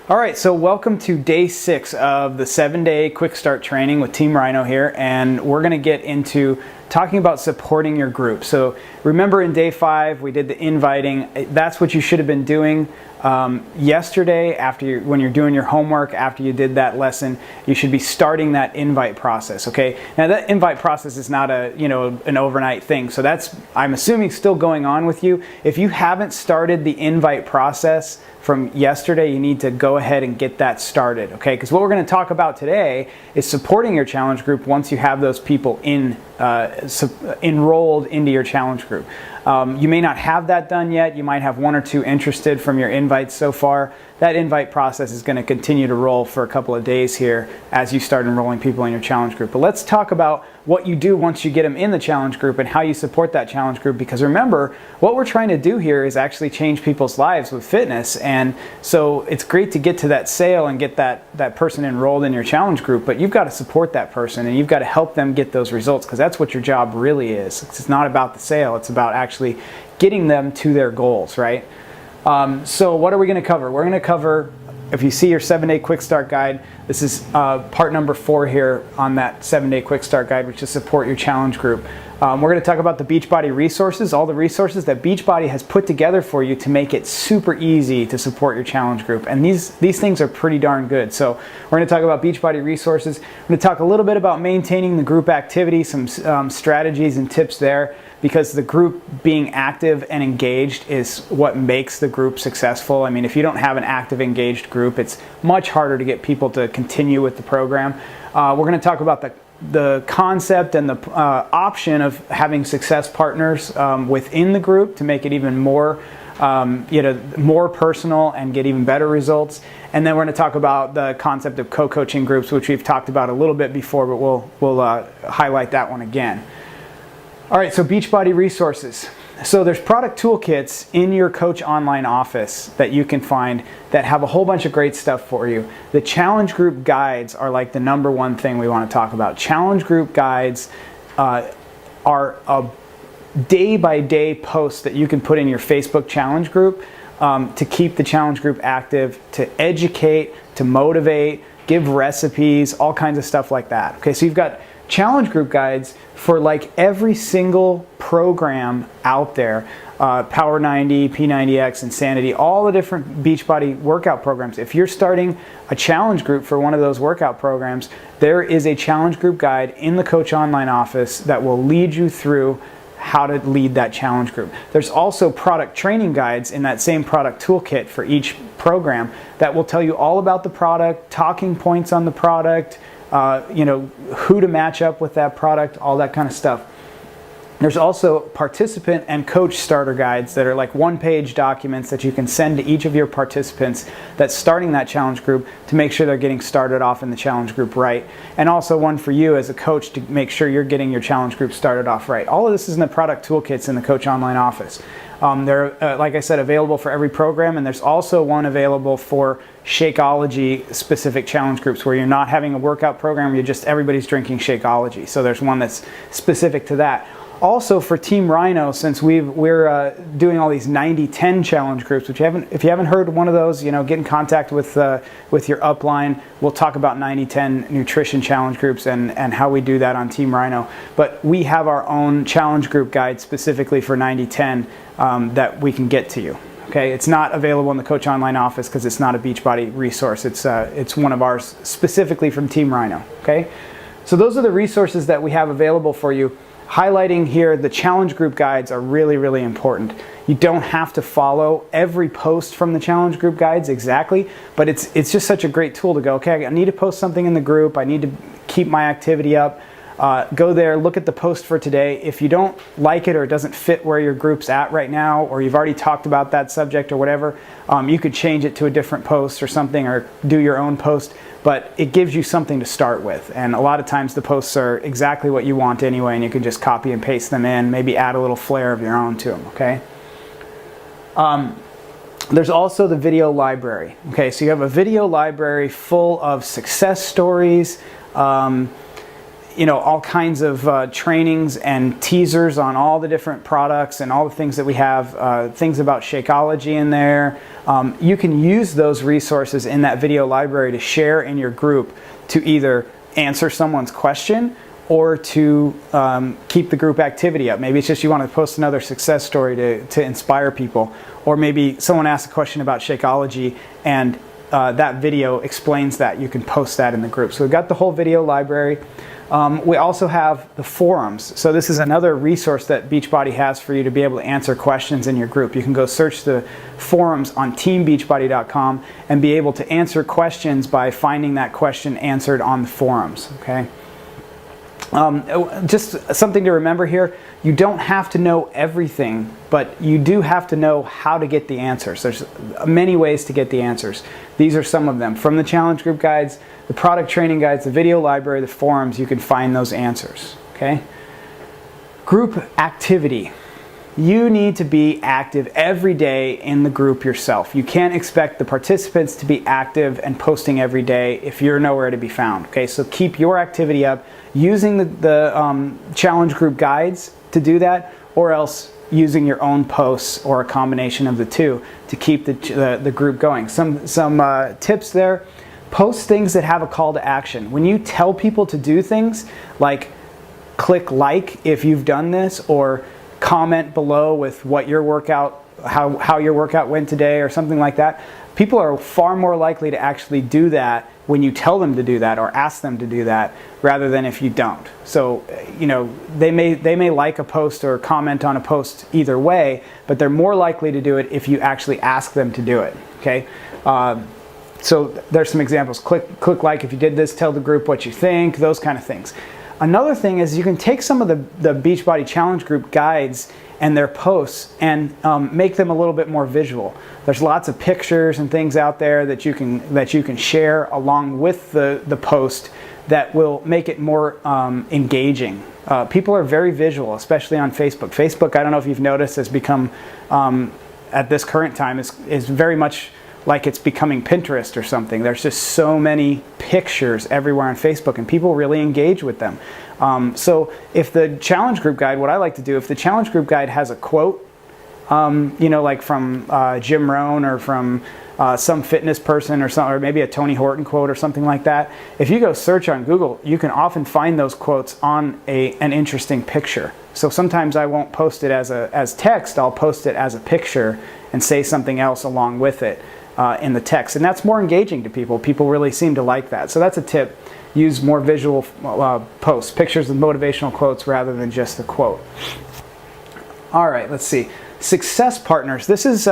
All right, so welcome to day 6 of the 7-day quick start training with Team Rhino here, and we're going to get into talking about supporting your group. So remember in day 5 we did the inviting. That's what you should have been doing yesterday when you're doing your homework. After you did that lesson, you should be starting that invite process. Okay, now that invite process is not an overnight thing, so that's, I'm assuming, still going on with you. If you haven't started the invite process from yesterday, you need to go ahead and get that started, okay? Because what we're going to talk about today is supporting your challenge group once you have those people enrolled into your challenge group. You may not have that done yet. You might have 1 or 2 interested from your invites so far. That invite process is going to continue to roll for a couple of days here as you start enrolling people in your challenge group. But let's talk about what you do once you get them in the challenge group and how you support that challenge group, because remember, what we're trying to do here is actually change people's lives with fitness. And so it's great to get to that sale and get that person enrolled in your challenge group, but you've got to support that person and you've got to help them get those results, because that's what your job really is. It's not about the sale, it's about actually getting them to their goals, right? So what are we going to cover? We're going to cover, if you see your 7-day quick start guide, this is part number 4 here on that 7-day quick start guide, which is support your challenge group. We're going to talk about the Beachbody resources, all the resources that Beachbody has put together for you to make it super easy to support your challenge group. And these things are pretty darn good. So we're going to talk about Beachbody resources. We're going to talk a little bit about maintaining the group activity, some strategies and tips there, because the group being active and engaged is what makes the group successful. I mean, if you don't have an active, engaged group, it's much harder to get people to continue with the program. We're going to talk about the concept and the option of having success partners within the group to make it even more more personal and get even better results. And then we're going to talk about the concept of co-coaching groups, which we've talked about a little bit before, but we'll highlight that one again. All right, so Beachbody resources. So there's product toolkits in your Coach Online office that you can find that have a whole bunch of great stuff for you. The challenge group guides are like the #1 thing we want to talk about. Challenge group guides are a day-by-day post that you can put in your Facebook challenge group to keep the challenge group active, to educate, to motivate, give recipes, all kinds of stuff like that. Okay, so you've got challenge group guides for like every single program out there, Power 90, P90X, Insanity, all the different Beachbody workout programs. If you're starting a challenge group for one of those workout programs, there is a challenge group guide in the Coach Online office that will lead you through how to lead that challenge group. There's also product training guides in that same product toolkit for each program that will tell you all about the product, talking points on the product, who to match up with that product, all that kind of stuff. There's also participant and coach starter guides that are like 1-page documents that you can send to each of your participants that's starting that challenge group to make sure they're getting started off in the challenge group right. And also one for you as a coach to make sure you're getting your challenge group started off right. All of this is in the product toolkits in the Coach Online office. They're, like I said, available for every program, and there's also one available for Shakeology specific challenge groups where you're not having a workout program, everybody's drinking Shakeology. So there's one that's specific to that. Also for Team Rhino, since we're doing all these 90-10 challenge groups, which if you haven't heard one of those, get in contact with your upline. We'll talk about 90-10 nutrition challenge groups and how we do that on Team Rhino. But we have our own challenge group guide specifically for 90-10 that we can get to you. Okay, it's not available in the Coach Online office because it's not a Beachbody resource. It's one of ours specifically from Team Rhino. Okay, so those are the resources that we have available for you. Highlighting here, the challenge group guides are really, really important. You don't have to follow every post from the challenge group guides exactly, but it's just such a great tool to go, okay, I need to post something in the group, I need to keep my activity up. Go there, look at the post for today. If you don't like it or it doesn't fit where your group's at right now, or you've already talked about that subject or whatever, you could change it to a different post or something, or do your own post. But it gives you something to start with. And a lot of times the posts are exactly what you want anyway, and you can just copy and paste them in, maybe add a little flair of your own to them, okay? There's also the video library. Okay, so you have a video library full of success stories, all kinds of trainings and teasers on all the different products and all the things that we have, things about Shakeology in there. You can use those resources in that video library to share in your group to either answer someone's question or to keep the group activity up. Maybe it's just you want to post another success story to inspire people, or maybe someone asks a question about Shakeology and that video explains that. You can post that in the group. So we've got the whole video library. We also have the forums. So this is another resource that Beachbody has for you to be able to answer questions in your group. You can go search the forums on teambeachbody.com and be able to answer questions by finding that question answered on the forums. Okay. Just something to remember here, you don't have to know everything, but you do have to know how to get the answers. There's many ways to get the answers. These are some of them. From the challenge group guides, the product training guides, the video library, the forums, you can find those answers. Okay? Group activity. You need to be active every day in the group yourself. You can't expect the participants to be active and posting every day if you're nowhere to be found. Okay, so keep your activity up using the challenge group guides to do that, or else using your own posts or a combination of the two to keep the group going. Some tips there. Post things that have a call to action. When you tell people to do things like click like if you've done this, or comment below with what your workout, how your workout went today, or something like that, people are far more likely to actually do that when you tell them to do that or ask them to do that, rather than if you don't. So they may like a post or comment on a post either way, but they're more likely to do it if you actually ask them to do it. Okay. So there's some examples. Click like if you did this, tell the group what you think, those kind of things. Another thing is you can take some of the Beachbody Challenge Group guides and their posts and make them a little bit more visual. There's lots of pictures and things out there that you can share along with the post that will make it more engaging. People are very visual, especially on Facebook. Facebook, I don't know if you've noticed, has become, at this current time, is very much like it's becoming Pinterest or something. There's just so many pictures everywhere on Facebook, and people really engage with them. So if the challenge group guide, what I like to do, if the challenge group guide has a quote, like from Jim Rohn or from some fitness person or maybe a Tony Horton quote or something like that, if you go search on Google, you can often find those quotes on an interesting picture. So sometimes I won't post it as text, I'll post it as a picture and say something else along with it. In the text, and that's more engaging to people. People really seem to like that. So that's a tip. Use more visual posts, pictures of motivational quotes rather than just the quote. All right, let's see. Success partners. This is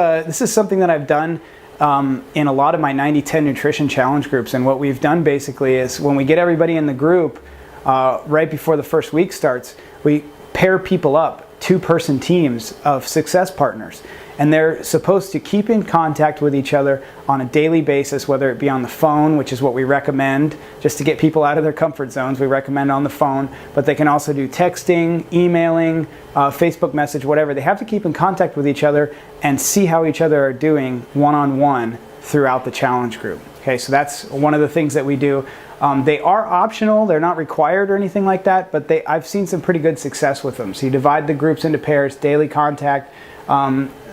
something that I've done in a lot of my 90-10 nutrition challenge groups. And what we've done basically is when we get everybody in the group right before the first week starts, we pair people up, 2-person teams of success partners. And they're supposed to keep in contact with each other on a daily basis, whether it be on the phone, which is what we recommend, just to get people out of their comfort zones. We recommend on the phone, but they can also do texting, emailing, Facebook message, whatever. They have to keep in contact with each other and see how each other are doing one-on-one throughout the challenge group. Okay, so that's one of the things that we do. They are optional, they're not required or anything like that, but I've seen some pretty good success with them. So you divide the groups into pairs, daily contact.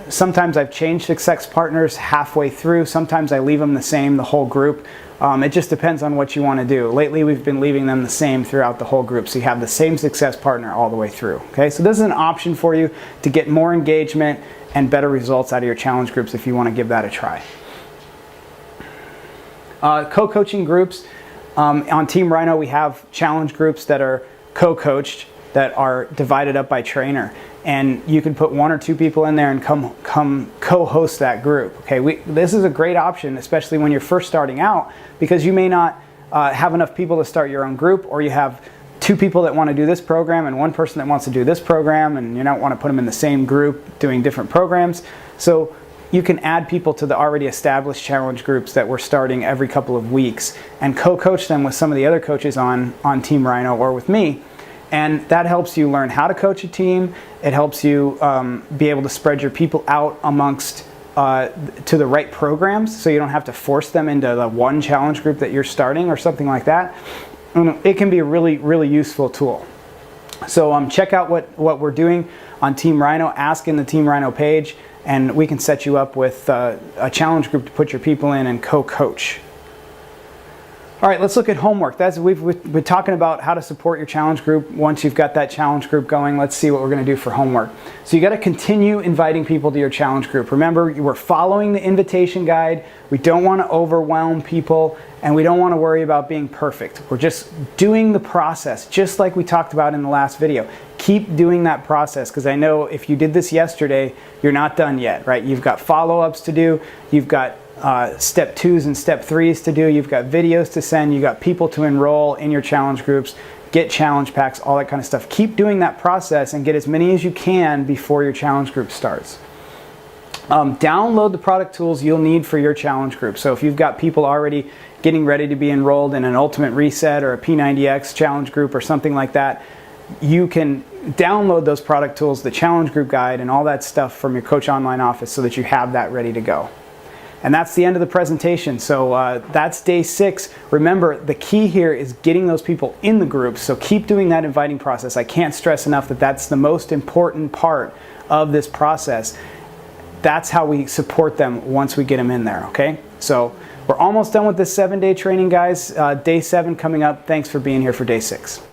Sometimes I've changed success partners halfway through. Sometimes I leave them the same, the whole group. It just depends on what you want to do. Lately, we've been leaving them the same throughout the whole group, so you have the same success partner all the way through. Okay, so this is an option for you to get more engagement and better results out of your challenge groups if you want to give that a try. Co-coaching groups. On Team Rhino, we have challenge groups that are co-coached, that are divided up by trainer. And you can put 1 or 2 people in there and come co-host that group. Okay, this is a great option, especially when you're first starting out, because you may not have enough people to start your own group, or you have 2 people that want to do this program and 1 person that wants to do this program, and you don't want to put them in the same group doing different programs. So you can add people to the already established challenge groups that we're starting every couple of weeks and co-coach them with some of the other coaches on Team Rhino or with me. And that helps you learn how to coach a team. It helps you be able to spread your people out amongst to the right programs, so you don't have to force them into the one challenge group that you're starting or something like that. it can be a really, really useful tool. So check out what we're doing on Team Rhino. Ask in the Team Rhino page, and we can set you up with a challenge group to put your people in and co-coach. All right, let's look at homework. We've been talking about how to support your challenge group. Once you've got that challenge group going, let's see what we're going to do for homework. So you got to continue inviting people to your challenge group. Remember, we're following the invitation guide. We don't want to overwhelm people, and we don't want to worry about being perfect. We're just doing the process, just like we talked about in the last video. Keep doing that process, because I know if you did this yesterday, you're not done yet, right? You've got follow-ups to do. You've got step 2s and step 3s to do. You've got videos to send. You've got people to enroll in your challenge groups, get challenge packs, all that kind of stuff. Keep doing that process and get as many as you can before your challenge group starts. Download the product tools you'll need for your challenge group. So if you've got people already getting ready to be enrolled in an Ultimate Reset or a P90X challenge group or something like that, you can download those product tools, the challenge group guide, and all that stuff from your Coach Online office so that you have that ready to go. And that's the end of the presentation. So that's day 6. Remember, the key here is getting those people in the groups. So keep doing that inviting process. I can't stress enough that that's the most important part of this process. That's how we support them once we get them in there, okay? So we're almost done with this 7-day training, guys. Day 7 coming up. Thanks for being here for day 6.